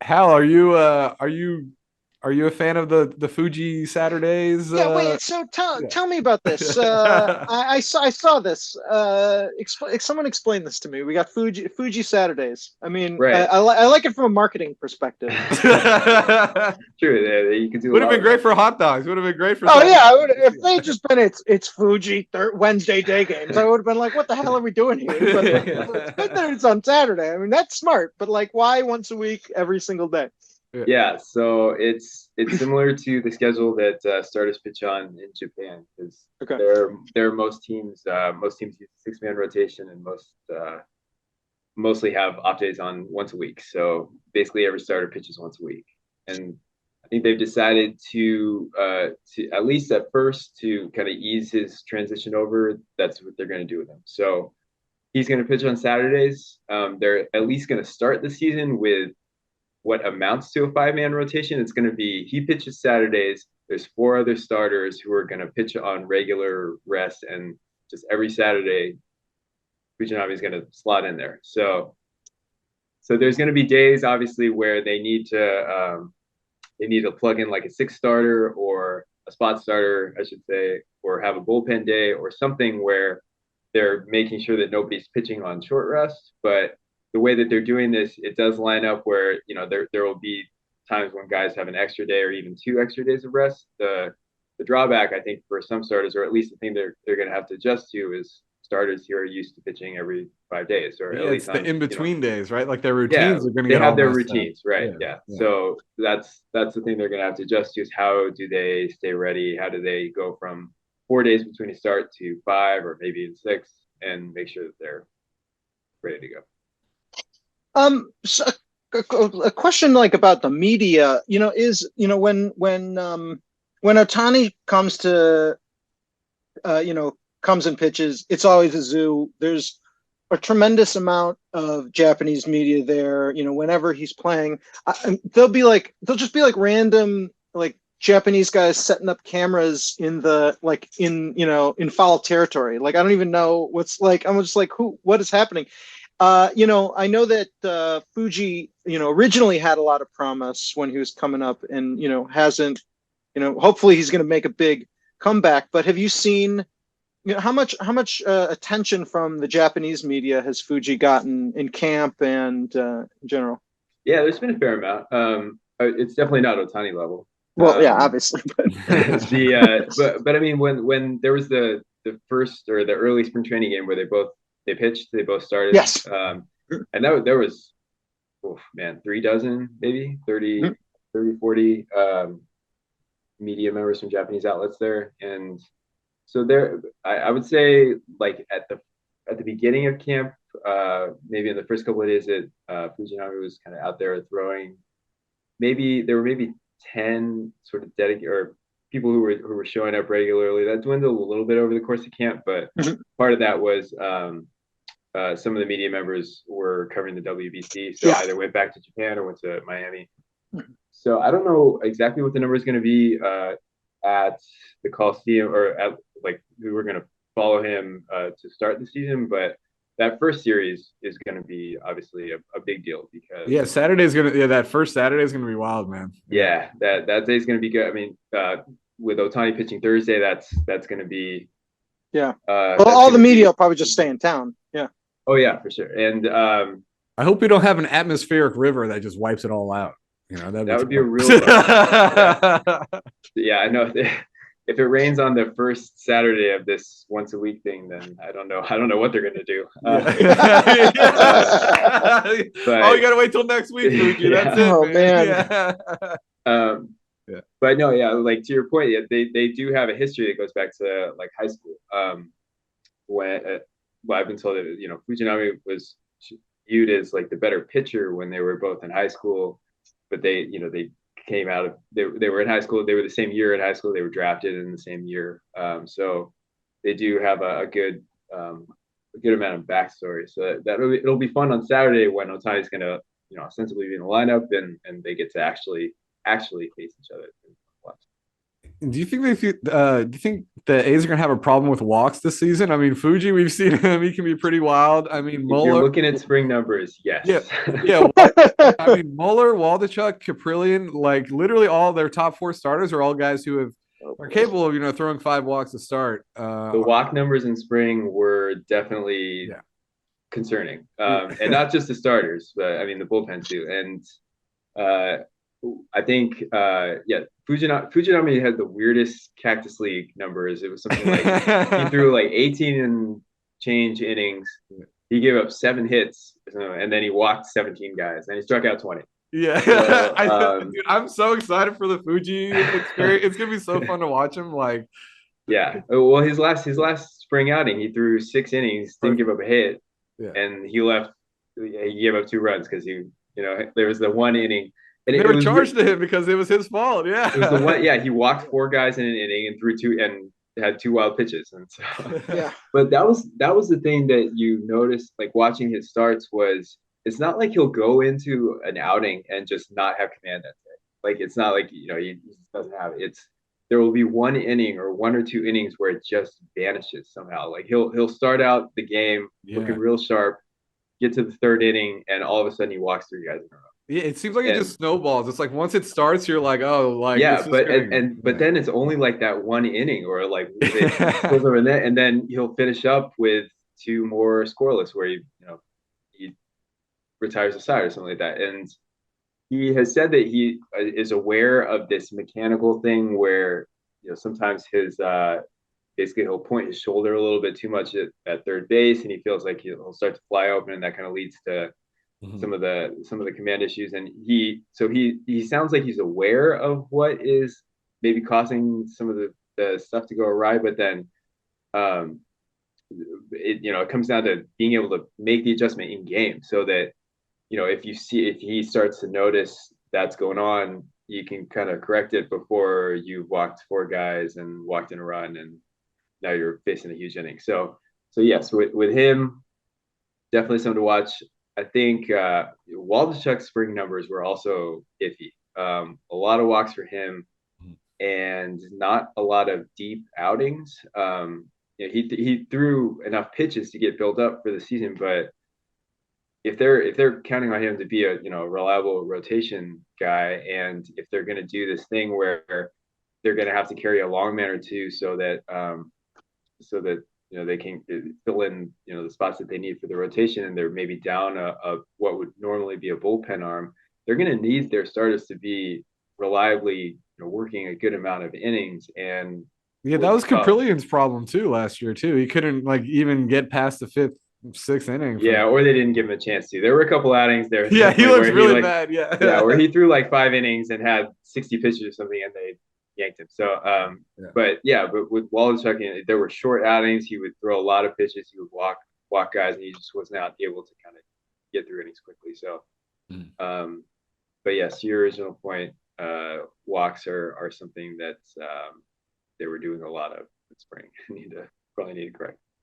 Hal, are you a fan of the Fuji Saturdays? Yeah, wait. So Yeah. tell me about this. I saw this. Someone explain this to me. We got Fuji Saturdays. I mean, Right. I like it from a marketing perspective. True. You can do a Would have lot been with great that. for hot dogs. Would have been great for Oh Saturday. yeah, if they just been it's Fuji Wednesday day games, I would have been like, what the hell are we doing here? But like, it's good that it's on Saturday. I mean, that's smart. But like, why once a week, every single day? Yeah. Yeah, so it's similar to the schedule that starters pitch on in Japan because Okay. there most teams use 6-man rotation and mostly have off days on once a week. So basically every starter pitches once a week, and I think they've decided to at least at first to kind of ease his transition over. That's what they're going to do with him. So he's going to pitch on Saturdays. They're at least going to start the season with what amounts to a 5-man rotation. It's going to be he pitches Saturdays. There's 4 other starters who are going to pitch on regular rest, and just every Saturday, Fujinami is going to slot in there. So there's going to be days, obviously, where they need to plug in like a 6 starter or a spot starter, I should say, or have a bullpen day or something where they're making sure that nobody's pitching on short rest. But the way that they're doing this, it does line up where there will be times when guys have an extra day or even 2 extra days of rest. The drawback, I think, for some starters, or at least the thing they're going to have to adjust to, is starters here are used to pitching every 5 days, or at Yeah, it's least the on in between days, right? Like their yeah, routines are going to they get all have their messed up. routines, right? Yeah, Yeah. yeah. So that's the thing they're gonna have to adjust to is how do they stay ready? How do they go from 4 days between a start to 5 or maybe even 6 and make sure that they're ready to go? So a question like about the media, is when Otani comes and pitches, it's always a zoo. There's a tremendous amount of Japanese media there. Whenever he's playing, they'll just be like random like Japanese guys setting up cameras in the like in foul territory. Like I don't even know what's like. I'm just like what is happening? I know that Fuji, originally had a lot of promise when he was coming up, and hasn't. Hopefully he's going to make a big comeback. But have you seen? How much attention from the Japanese media has Fuji gotten in camp and in general? Yeah, there's been a fair amount. It's definitely not Otani level. Well, yeah, obviously, but But I mean when there was the first or the early spring training game where they pitched, they both started. yes. And there was, oh man, 3 dozen, maybe 30, 40 media members from Japanese outlets there. And so I would say like at the beginning of camp, maybe in the first couple of days that Fujinami was kind of out there throwing, maybe there were maybe 10 sort of dedicated or people who were showing up regularly. That dwindled a little bit over the course of camp, but part of that was some of the media members were covering the WBC, so Yeah. either went back to Japan or went to Miami. So I don't know exactly what the number is going to be at the Coliseum, or at like we were going to follow him to start the season, but that first series is going to be obviously a big deal because Yeah, Saturday's gonna. Yeah, that first Saturday is gonna be wild, man. Yeah, yeah, that day is going to be good. I mean, with Otani pitching Thursday, that's going to be Yeah. Well, that's all the going to media be will probably just stay in town. Yeah. oh yeah, for sure. And I hope we don't have an atmospheric river that just wipes it all out. That'd that be would be a real bummer. tough. Yeah, I know. If it rains on the first Saturday of this once a week thing, then I don't know. I don't know what they're going to do. Oh, you But gotta wait till next week, Fuji. That's yeah, it, Oh man. man. Yeah. um, Yeah. but no, yeah, like to your point, yeah, they do have a history that goes back to like high school. When well, I've been told that Fujinami was viewed as like the better pitcher when they were both in high school, but they came out of they were in high school. They were the same year in high school. They were drafted in the same year. So they do have a good amount of backstory. So it'll be fun on Saturday when Otani's going to ostensibly be in the lineup and they get to actually face each other. Do you think do you think the A's are gonna have a problem with walks this season? I mean, Fuji, we've seen him; he can be pretty wild. I mean, If you're Mueller, looking at spring numbers, yeah, yes. yeah. I mean, Mueller, Waldachuk, Caprillion, like literally all their top four starters are all guys who are capable of throwing 5 walks to start. The walk numbers in spring were definitely Yeah, concerning, yeah. and not just the starters, but I mean the bullpen too. And uh, I think yeah, Fujinami had the weirdest Cactus League numbers. It was something like he threw like 18 and change innings. He gave up 7 hits, and then he walked 17 guys, and he struck out 20. Yeah, So, dude, I'm so excited for the Fuji experience. It's gonna be so fun to watch him. Like, yeah. Well, his last spring outing, he threw 6 innings, didn't give up a hit, yeah, and he left. He gave up 2 runs because there was the one inning, and they it were was charged to him because it was his fault. it was the Yeah, one. Yeah, he walked 4 guys in an inning and threw 2 and had 2 wild pitches, and so. Yeah. But that was the thing that you noticed, like watching his starts, was it's not like he'll go into an outing and just not have command that day. Like it's not like he just doesn't have it. It's there will be one inning or 1 or 2 innings where it just vanishes somehow. Like he'll start out the game looking yeah. real sharp, get to the third inning, and all of a sudden he walks 3 guys in a row. Yeah, it seems like it just And snowballs. It's like once it starts, you're like, oh, like yeah, it's just but gonna. but then it's only like that one inning, or like it Yeah. goes over there, and then he'll finish up with 2 more scoreless, where he retires a side or something like that. And he has said that he is aware of this mechanical thing where sometimes his basically he'll point his shoulder a little bit too much at third base, and he feels like he'll start to fly open, and that kind of leads to Mhm. some of the command issues. And he sounds like he's aware of what is maybe causing some of the stuff to go awry, but then um it comes down to being able to make the adjustment in game, so that if he starts to notice that's going on, you can kind of correct it before you've walked 4 guys and walked in a run, and now you're facing a huge inning. So yes, with him, definitely something to watch. I think Waldachuk's spring numbers were also iffy. A lot of walks for him, and not a lot of deep outings. He threw enough pitches to get built up for the season, but if they're counting on him to be a reliable rotation guy, and if they're going to do this thing where they're going to have to carry a long man or two, so that they can fill in the spots that they need for the rotation, and they're maybe down a what would normally be a bullpen arm, they're going to need their starters to be reliably working a good amount of innings. And Yeah, that with was Caprillian's problem too last year too. He couldn't like even get past the fifth, sixth inning yeah, from. or they didn't give him a chance to. There were a couple outings there Yeah, he definitely looks where he really like bad. yeah, where Yeah. he threw like 5 innings and had 60 pitches or something, and they yanked him. So Yeah. but with Waldachuk, there were short outings. He would throw a lot of pitches. He would walk guys, and he just was not able to kind of get through innings quickly. So but yes, to your original point, walks are something that they were doing a lot of in spring. Probably need to correct.